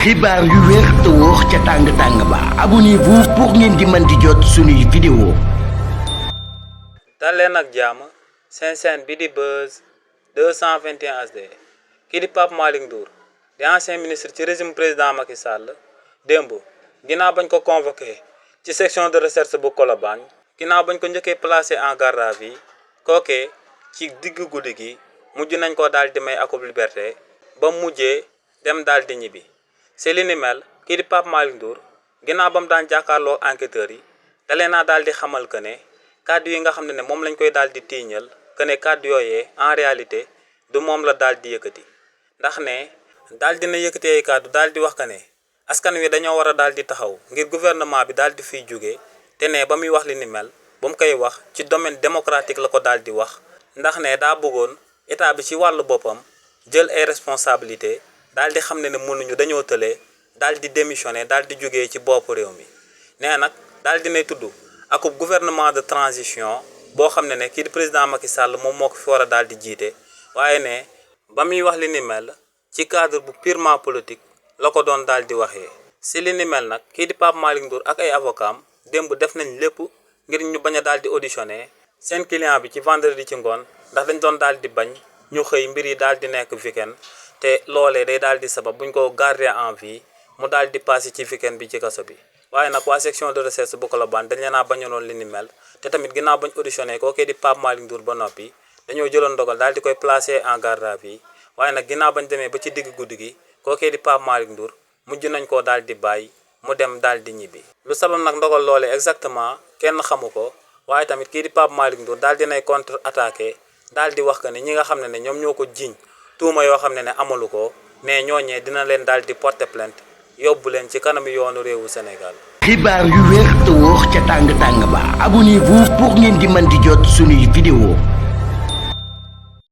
xibaar yu wér te wóor ca tàng ba abonnez-vous pour ngeen di mën di jot suñuy vidéo. dal leen ak jàmm seen chaîne bi di Buzz 221 HD kii di Pape Malick Ndour di ancien ministre ci régime président Macky Sall démb ginnaaw bañ ko convoqué ci section de recherche bu Colobane ginnaaw bañ ko njëkkee placé en garde à vue kookee ci diggu guddi gi mujj nañ ko daal di may akub liberté ba mujjee dem daal di ñibbi. c'est li ni mel kii di Pape Malick Ndour ginnaaw ba mu daan jàkkaarloo enquêteurs yi dalee naa daal di xamal que ne kàddu yi nga xam ne moom lañ koy daal di tiiñal que ne kàddu yooyee en réalité du moom la daal di yëkkati ndax ne daal dina yëkkati ay kàddu daal di wax que ne askan wi dañoo war a daal di taxaw ngir gouvernement bi daal di fiy jóge te ne ba muy wax li ni mel ba mu koy wax ci domaine démocratique la ko daal di wax ndax ne daa bëggoon état bi ci wàllu boppam jël ay responsabilité daal di xam ne mënuñu dañoo tëlee daal di démissionné daal di jógee ci boppu réew mi nee nag daal dinay tudd akub gouvernement de transition boo xam ne kii di président Macky Sall moom moo ko fi war a daal di jiite waaye ne ba muy wax li ni mel ci cadre bu purement politique la ko doon daal di waxee. si li ni mel nag kii di Pape Malick Ndour ak ay avocat am démb def nañ lépp ngir ñu bañ a daal di auditionné seen client bi ci vendredi ci ngoon ndax dañ doon daal di bañ ñu xëy mbir yi daal di nekk weekend te loolee day daal di sabab buñ ko garder en vie mu daal di passé ci weekend bi ci kaso bi waaye nag waa section de recherche bu Colobane dañ leen a bañoon li ni mel te tamit ginnaaw bañ auditionné kookee di Pape Malick Ndour ba noppi dañoo jëloon ndogal daal di koy placé en garde à vue waaye nag ginnaaw bañ demee ba ci digg guddi gi kookee di Pape Malick Ndour mujj nañ koo daal di bàyyi mu dem daal di ñibbi. lu sabab nag ndogal loolee exactement kenn xamu ko waaye tamit kii di Pape Malick Ndour daal dinay contre attaqué daal di wax que ne ñi nga xam ne ñoom ñoo ko jiiñ tuuma yoo xam ne amalu ko ne ñooñee dina leen daal di porter plainte yóbbu leen ci kanamu yoonu réewu Sénégal. xibaar yu wér te wóor ca tàng ba abonnez-vous pour ngeen di mën di jot suñuy vidéo.